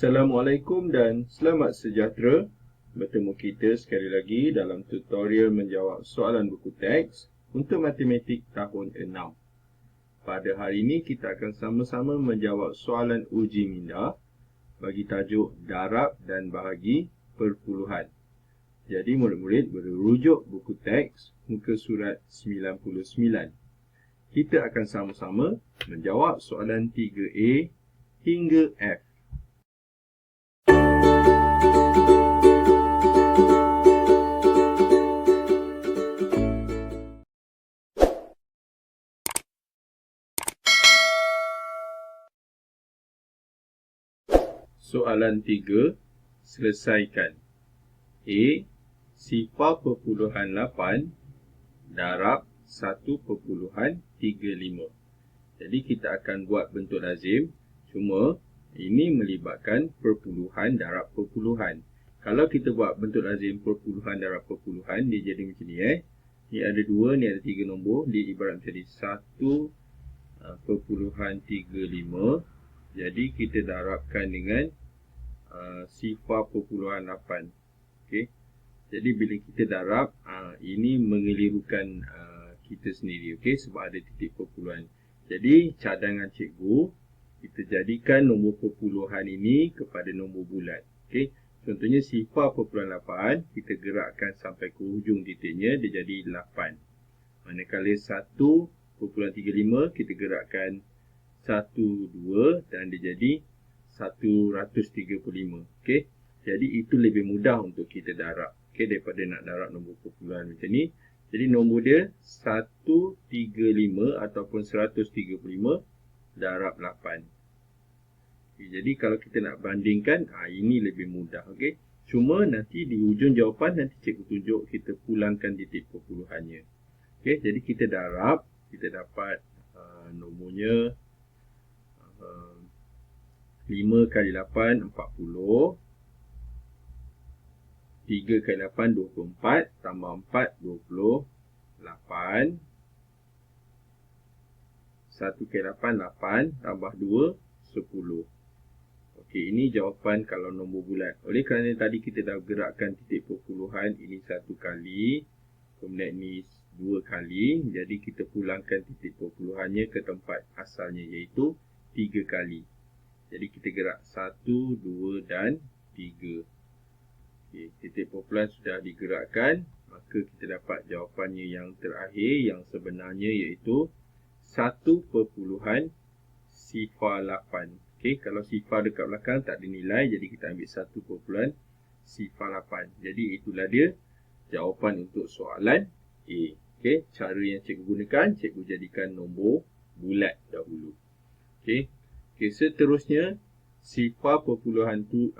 Assalamualaikum dan selamat sejahtera. Bertemu kita sekali lagi dalam tutorial menjawab soalan buku teks untuk matematik tahun 6. Pada hari ini kita akan sama-sama menjawab soalan uji minda bagi tajuk darab dan bahagi perpuluhan. Jadi murid-murid berujuk buku teks muka surat 99. Kita akan sama-sama menjawab soalan 3A hingga F. Soalan 3, selesaikan. A. Sifar perpuluhan 8 darab 1.35. Jadi kita akan buat bentuk lazim. Cuma ini melibatkan perpuluhan darab perpuluhan. Kalau kita buat bentuk lazim perpuluhan darab perpuluhan, dia jadi macam ni. Ni ada 2, ni ada 3 nombor. Dia ibarat macam ni. 1.35. Jadi kita darabkan dengan sifar perpuluhan 8. Okey. Jadi bila kita darab, ini mengelirukan kita sendiri. Okey, sebab ada titik perpuluhan. Jadi cadangan cikgu, kita jadikan nombor perpuluhan ini kepada nombor bulat. Okey. Contohnya sifar perpuluhan 8, kita gerakkan sampai ke hujung titiknya, dia jadi 8. Manakala 1.35 kita gerakkan 1, 2 dan dia jadi 135. Okey. Jadi itu lebih mudah untuk kita darab. Okey, daripada nak darab nombor perpuluhan macam ni. Jadi nombor dia 135 ataupun 135 darab 8. Okay, jadi kalau kita nak bandingkan, ini lebih mudah. Okey. Cuma nanti di hujung jawapan nanti cikgu tunjuk kita pulangkan titik perpuluhannya. Okey, jadi kita darab, kita dapat nomornya 5 kali 8, 40. 3 kali 8, 24. Tambah 4, 28. 1 kali 8, 8. Tambah 2, 10. Okey, ini jawapan kalau nombor bulat. Oleh kerana tadi kita dah gerakkan titik perpuluhan, ini 1 kali. Kemudian ini 2 kali. Jadi kita pulangkan titik perpuluhannya ke tempat asalnya, iaitu 3 kali. Jadi kita gerak 1, 2 dan 3. Okay, titik perpuluhan sudah digerakkan. Maka kita dapat jawapannya yang terakhir, yang sebenarnya, iaitu 1.08. Okay, kalau sifar dekat belakang tak ada nilai, jadi kita ambil 1.08. Jadi itulah dia jawapan untuk soalan A. Okay, cara yang cikgu gunakan, cikgu jadikan nombor bulat dahulu. Okay. Okay, seterusnya sifar perpuluhan 71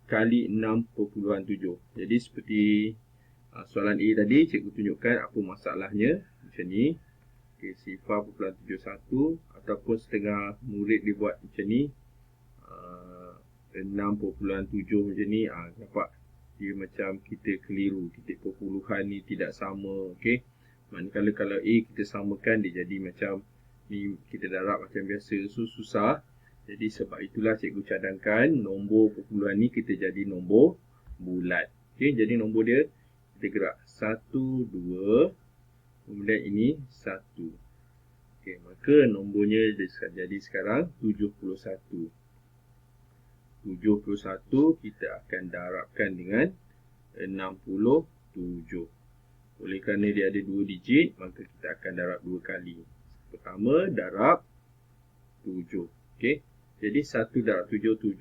kali 6.7. Jadi seperti soalan A tadi, cikgu tunjukkan apa masalahnya macam ni. Okay, sifar perpuluhan 71 ataupun setengah murid dibuat macam ni, 6.7 macam ni. Nampak dia macam kita keliru, titik perpuluhan ni tidak sama. Okay. Manakala kalau A kita samakan, dia jadi macam ni, kita darab macam biasa, so susah. Jadi sebab itulah cikgu cadangkan nombor perpuluhan ni kita jadi nombor bulat. Okey, jadi nombor dia kita gerak 1, 2, kemudian ini 1. Okey, maka nombornya jadi sekarang 71. 71 kita akan darabkan dengan 67. Oleh kerana dia ada 2 digit, maka kita akan darab 2 kali. Pertama, darab 7. Okey. Jadi 1 darab 7, 7.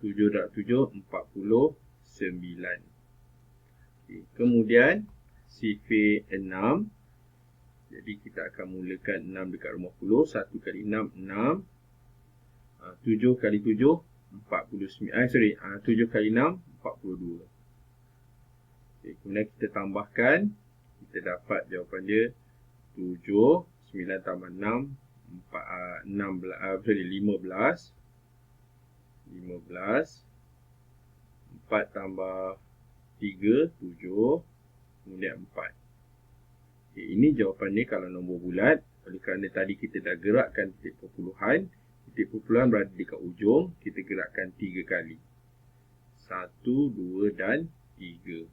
7 darab 7, 49. Okay. Kemudian, sifir 6. Jadi kita akan mulakan 6 dekat rumah 10. 1 kali 6, 6. 7 kali 7, 49. 7 kali 6, 42. Okay. Kemudian kita tambahkan. Kita dapat jawapan dia 7. 9 tambah 6, 15. 4 tambah 3, 7. Kemudian 4. Okay, ini jawapan dia kalau nombor bulat. Oleh kerana tadi kita dah gerakkan titik perpuluhan, titik perpuluhan berada dekat ujung, kita gerakkan 3 kali. 1, 2 dan 3.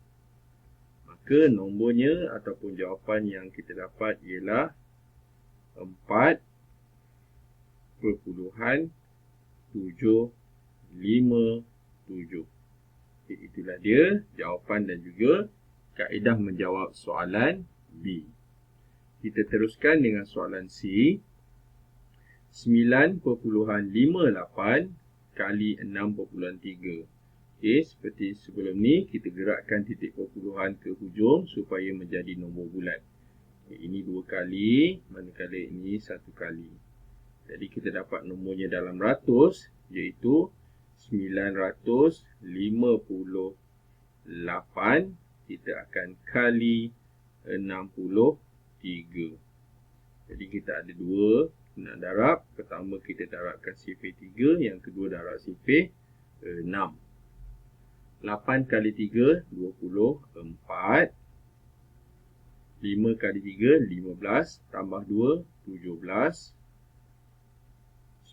Maka nombornya ataupun jawapan yang kita dapat ialah 4.757. Itulah dia jawapan dan juga kaedah menjawab soalan B. Kita teruskan dengan soalan C. 9.58 kali 6.3. Okey, seperti sebelum ni, kita gerakkan titik perpuluhan ke hujung supaya menjadi nombor bulat. Okay, ini 2 kali, manakala ini 1 kali. Jadi kita dapat nombornya dalam ratus, iaitu 958. Kita akan kali 63. Jadi kita ada 2 nak darab. Pertama kita darabkan sifir 3, yang kedua darab sifir 6. 8 kali 3, 24. 5 kali 3, 15. Tambah 2, 17.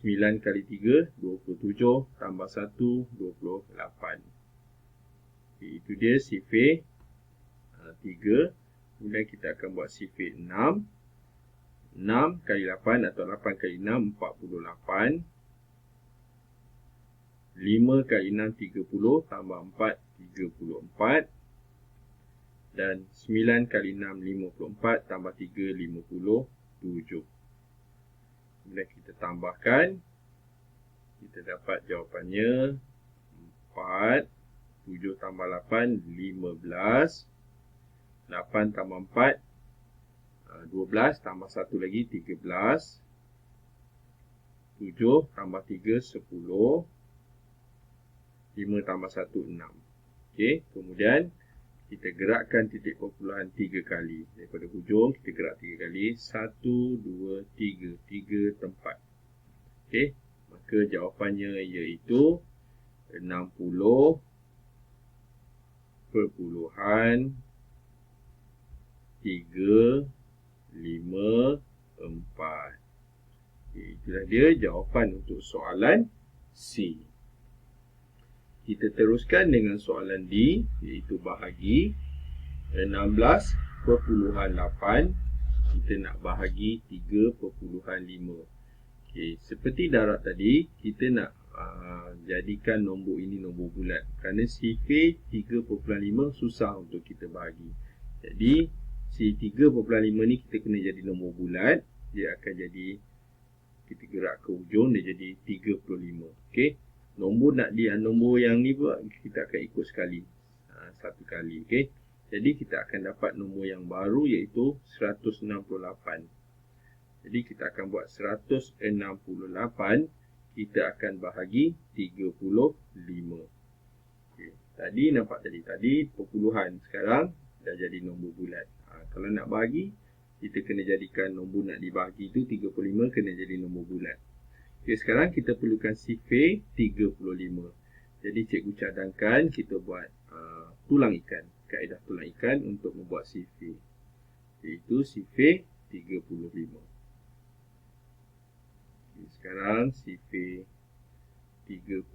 9 kali 3, 27. Tambah 1, 28. Okay, itu dia sifir 3. Kemudian kita akan buat sifir 6. 6 kali 8 atau 8 kali 6, 48. 5 kali 6, 30. Tambah 4, 34. Dan 9 kali 6, 54. Tambah 3, 57. Kemudian kita tambahkan. Kita dapat jawapannya 4. 7 tambah 8, 15. 8 tambah 4, 12. Tambah 1 lagi, 13. 7 tambah 3, 10. 5 tambah 1, 6. Okey, kemudian kita gerakkan titik perpuluhan 3 kali. Daripada hujung, kita gerak 3 kali. 1, 2, 3. 3 tempat. Okey, maka jawapannya iaitu 60.354. Okay, itulah dia jawapan untuk soalan C. Kita teruskan dengan soalan D, iaitu bahagi 16.8. Kita nak bahagi 3.5. Okay, seperti darab tadi, kita nak jadikan nombor ini nombor bulat. Kerana sifir 3.5 susah untuk kita bahagi. Jadi, si 3.5 ni kita kena jadi nombor bulat. Dia akan jadi, kita gerak ke ujung, dia jadi 35. Okay. Nombor nombor yang ni pula kita akan ikut sekali. Satu kali. Okay. Jadi kita akan dapat nombor yang baru, iaitu 168. Jadi kita akan buat 168. Kita akan bahagi 35. Okay. Tadi nampak tadi perpuluhan. Sekarang dah jadi nombor bulat. Kalau nak bahagi, kita kena jadikan nombor nak dibahagi itu 35 kena jadi nombor bulat. Okay, sekarang kita perlukan sifir 35. Jadi cikgu cadangkan kita buat tulang ikan. Kaedah tulang ikan untuk membuat sifir. Iaitu sifir 35. Okay, sekarang sifir 35.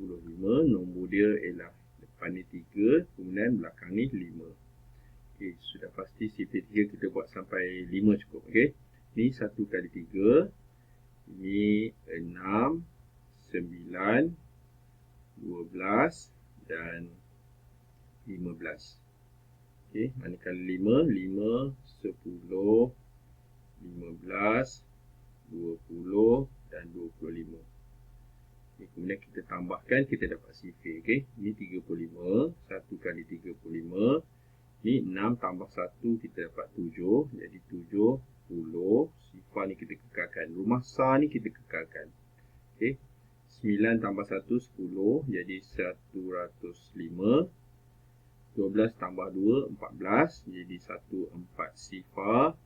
Nombor dia ialah depan ni 3. Kemudian belakang ni 5. Okay, sudah pasti sifir 3 kita buat sampai 5 cukup. Okay. Ni 1 kali 3. Ini 6, 9, 12 dan 15. Okey, manakala 5, 10, 15, 20 dan 25. Okay, kemudian kita tambahkan, kita dapat sifir. Okey, ini 35, 1 kali 35. Ni 6 tambah 1, kita dapat 7, jadi 70. Sifar ni kita kekalkan. Rumah sar ni kita kekalkan. Okay. 9 tambah 1, 10. Jadi 105. 12 tambah 2, 14. Jadi 14 sifar.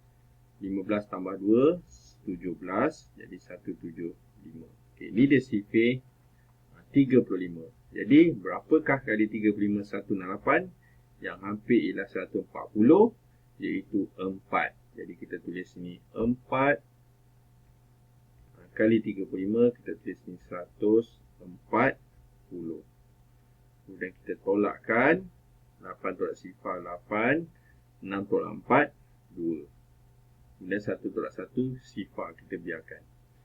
15 tambah 2, 17. Jadi 175. Okay. Ni dia sifir 35. Jadi berapakah kali 35 168? Yang hampir ialah 140. Iaitu 4. Jadi kita tulis sini 4 kali 35, kita tulis ni 140. Kemudian kita tolakkan, 8 tolak sifar 8, 6 tolak 4, 2. Kemudian 1 tolak 1, sifar kita biarkan.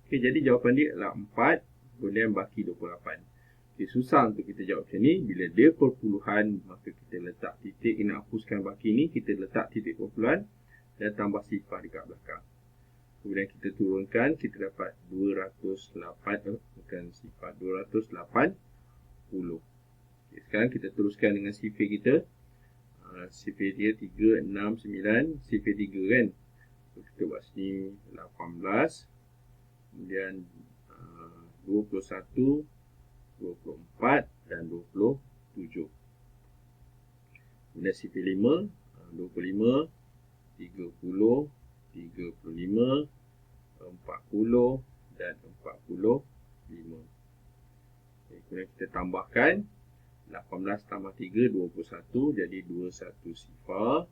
Okay, jadi jawapan dia adalah 4, kemudian baki 28. Okay, susah untuk kita jawab macam ni. Bila dia perpuluhan, maka kita letak titik, nak hapuskan baki ni, kita letak titik perpuluhan dan tambah sifar dekat belakang. Kemudian kita turunkan, kita dapat 208, bukan sifar, 280. Okay, sekarang kita teruskan dengan sifir kita. Sifir dia 3, 6, 9, sifir 3 kan. So, kita buat sini 18, kemudian 21, 24 dan 27. Kemudian sifir 5, 25, 30, 35, 40 dan 45. Okay, kemudian kita tambahkan 18 tambah 3, 21, jadi 21 sifar.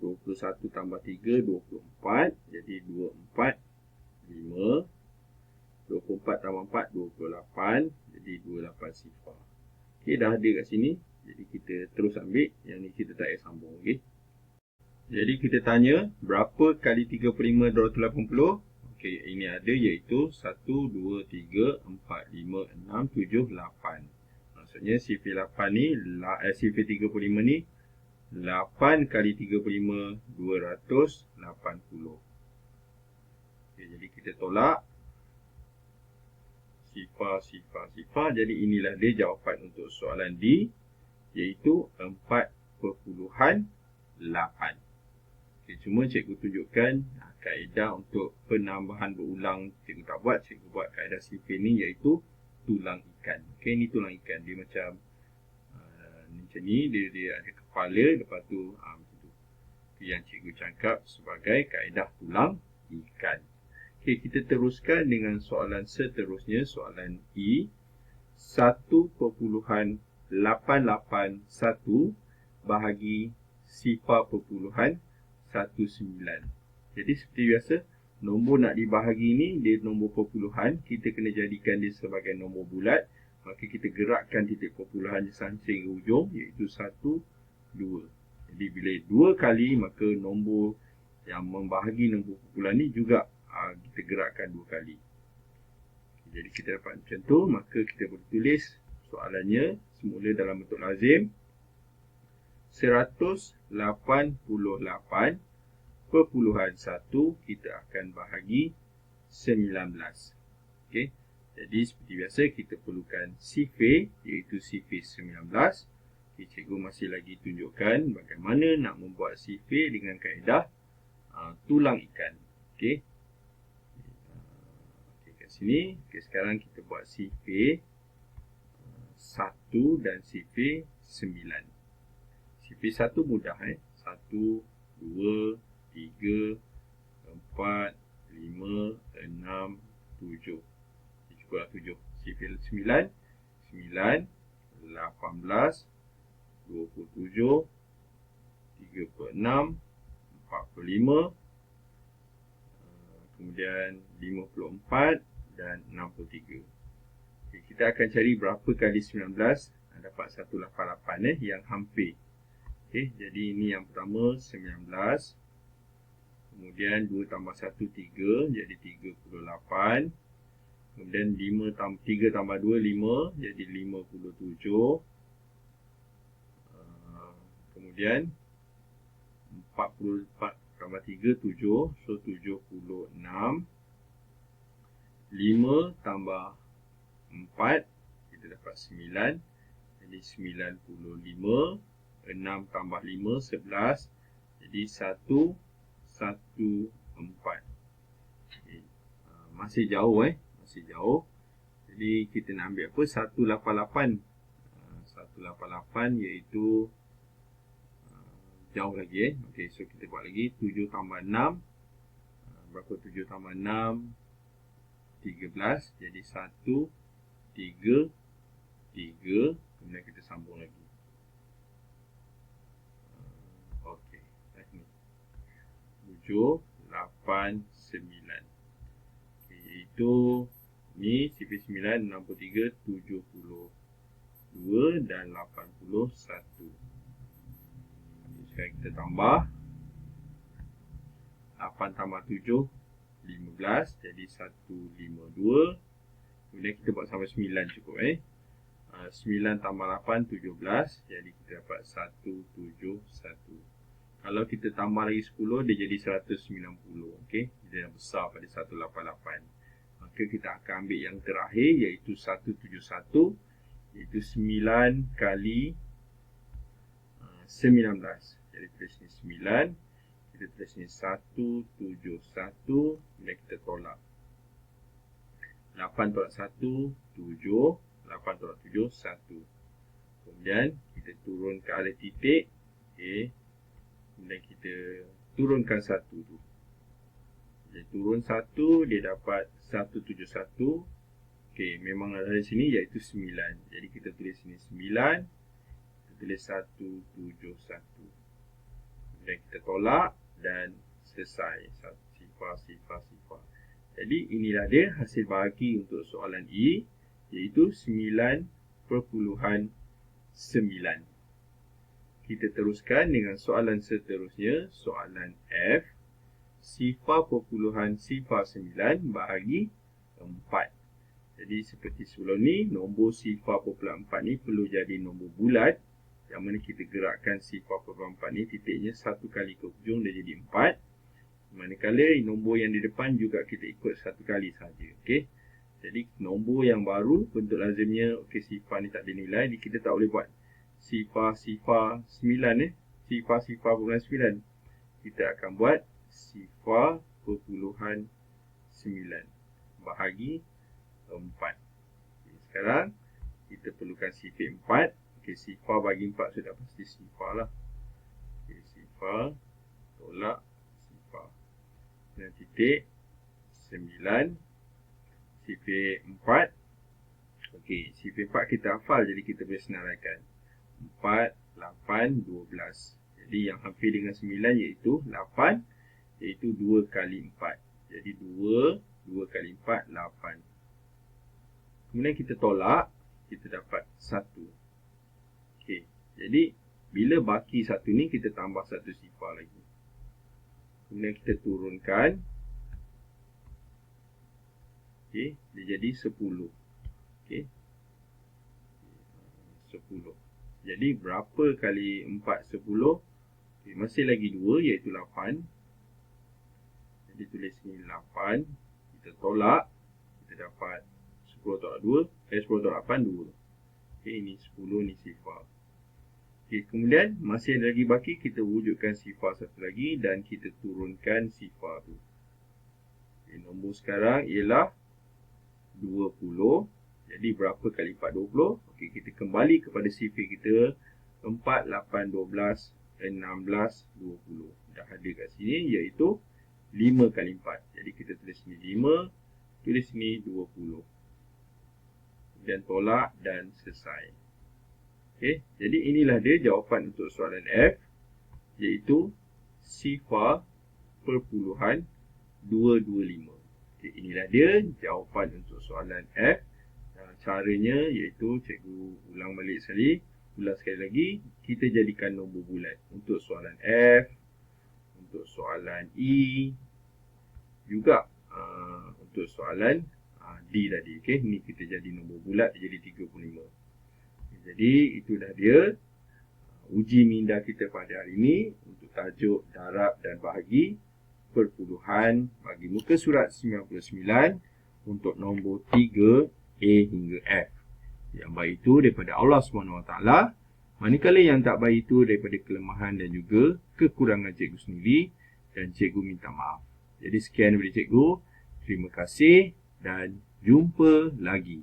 21 tambah 3, 24, jadi 24, 5. 24 tambah 4, 28, jadi 28 sifar. Okay, dah ada kat sini. Jadi kita terus ambil, yang ni kita tak payah sambung. Okay. Jadi kita tanya, berapa kali 35 280? Okay, ini ada iaitu 1, 2, 3, 4, 5, 6, 7, 8. Maksudnya sifir 8 ni, sifir 35 ni 8 kali 35 280. Okay, jadi kita tolak sifar, sifar, sifar. Jadi inilah dia jawapan untuk soalan D, iaitu 4.8. Okay, cuma cikgu tunjukkan kaedah untuk penambahan berulang. Cikgu tak buat, cikgu buat kaedah sifir ni iaitu tulang ikan. Okay, ni tulang ikan. Dia macam macam ni, dia ada kepala, lepas tu macam tu. Yang cikgu cakap sebagai kaedah tulang ikan. Okay, kita teruskan dengan soalan seterusnya, soalan E. 1.881 bahagi sifar perpuluhan 19. Jadi seperti biasa, nombor nak dibahagi ni, dia nombor perpuluhan. Kita kena jadikan dia sebagai nombor bulat. Maka kita gerakkan titik perpuluhan sancing ke ujung, iaitu 1, 2. Jadi bila 2 kali, maka nombor yang membahagi nombor perpuluhan ni juga kita gerakkan 2 kali. Jadi kita dapat macam tu, maka kita boleh tulis soalannya semula dalam bentuk lazim. 188.1 kita akan bahagi 19. Okey. Jadi seperti biasa kita perlukan sifir, iaitu sifir 19. Okay, cikgu masih lagi tunjukkan bagaimana nak membuat sifir dengan kaedah tulang ikan. Okey. Kat sini, sekarang kita buat sifir 1 dan sifir 9. Sifir 1 mudah 1, 2, 3, 4, 5, 6, 7. Cukup 7. Sifir 9, 9, 18, 27, 36, 45, kemudian 54 dan 63. Okay, kita akan cari berapa kali 19, dapat 188 yang hampir. Okay, jadi ini yang pertama 19, kemudian 2 tambah 1 3, jadi 38. Kemudian 3 tambah 2 5, jadi 57. Kemudian 44 tambah 3 7, so 76. 5 tambah 4, kita dapat 9, jadi 95. 6 tambah 5 11, jadi 1, 1, 4. Okay. Masih jauh masih jauh. Jadi kita nak ambil apa? 188. 188 iaitu jauh lagi Okey, so kita buat lagi 7 tambah 6. Berapa 7 tambah 6? 13. Jadi 1, 3, 3. Kemudian kita sambung lagi. Okey, ni 7, 8, 9. Okay, Iaitu ni CP9 63 72 dan 81. Sekarang kita tambah 8 tambah 7 15, jadi 152. Kemudian kita buat sampai 9 cukup 9 tambah 8 17, jadi kita dapat 171. Kalau kita tambah lagi 10, dia jadi 190. Okey, dia dah besar pada 188. Maka kita akan ambil yang terakhir, iaitu 171, iaitu 9 kali 19. Jadi tulis ni 9, kita tulis ni 171, dan kita tolak. 8 tolak 1, 7. 8 tolak 7, 1. Kemudian kita turun ke arah titik. Okey. Kemudian kita turunkan 1 tu. Jadi turun 1, dia dapat 171. Okey, memang ada di sini iaitu 9. Jadi kita tulis sini 9. Kita tulis 171. Kemudian kita tolak dan selesai. Sifar. Jadi inilah dia hasil bahagi untuk soalan E, iaitu 9.9. Kita teruskan dengan soalan seterusnya, soalan F. Sifar 9 bahagi 4. Jadi seperti sebelum ni, nombor sifar 4 ni perlu jadi nombor bulat, yang mana kita gerakkan sifar 4 ni, titiknya satu kali ke hujung, dia jadi 4. Manakala nombor yang di depan juga kita ikut satu kali saja. Okey. Jadi nombor yang baru, bentuk lazimnya, okey, sifar ni tak ada nilai, kita tak boleh buat sifar 9 sifar 9. Kita akan buat sifar 9 bahagi 4. Okay, sekarang kita perlukan sifar 4. Okey, sifar bagi 4 sudah pasti sifar lah. Okey, sifar tolak sifar. Dan titik 9. Sifar 4. Okey, sifar 4 kita hafal, jadi kita boleh senaraikan. 4, 8, 12. Jadi yang hampir dengan 9 iaitu 8, iaitu 2 kali 4. Jadi 2 kali 4, 8. Kemudian kita tolak, kita dapat 1. Okey, jadi bila baki 1 ni, kita tambah 1 sifar lagi. Kemudian kita turunkan. Okey, dia jadi 10. Okey, 10. Jadi berapa kali 4, 10? Okay, masih lagi 2, iaitu 8. Jadi tulis ni 8. Kita tolak. Kita dapat 10 tolak 2. 10 tolak 8, 2. Okay, ini 10, ni sifar. Okay, kemudian masih ada lagi baki. Kita wujudkan sifar satu lagi dan kita turunkan sifar tu. Okay, nombor sekarang ialah 20. Jadi berapa kali 4, 20. Okey, kita kembali kepada sifar kita. 4, 8, 12, 16, 20. Dah ada kat sini, iaitu 5 kali 4. Jadi kita tulis sini 5, tulis sini 20. Dan tolak dan selesai. Okey, jadi inilah dia jawapan untuk soalan F, iaitu sifar perpuluhan 225. Okey, inilah dia jawapan untuk soalan F. Caranya iaitu cikgu ulang sekali lagi, kita jadikan nombor bulat untuk soalan F, untuk soalan E, juga untuk soalan D tadi. Okey, ni kita jadi nombor bulat, jadi 35. Jadi itulah dia uji minda kita pada hari ini untuk tajuk darab dan bahagi perpuluhan bagi muka surat 99 untuk nombor 3 A hingga F. Yang baik itu daripada Allah SWT, manakala yang tak baik itu daripada kelemahan dan juga kekurangan cikgu sendiri, dan cikgu minta maaf. Jadi sekian daripada cikgu. Terima kasih dan jumpa lagi.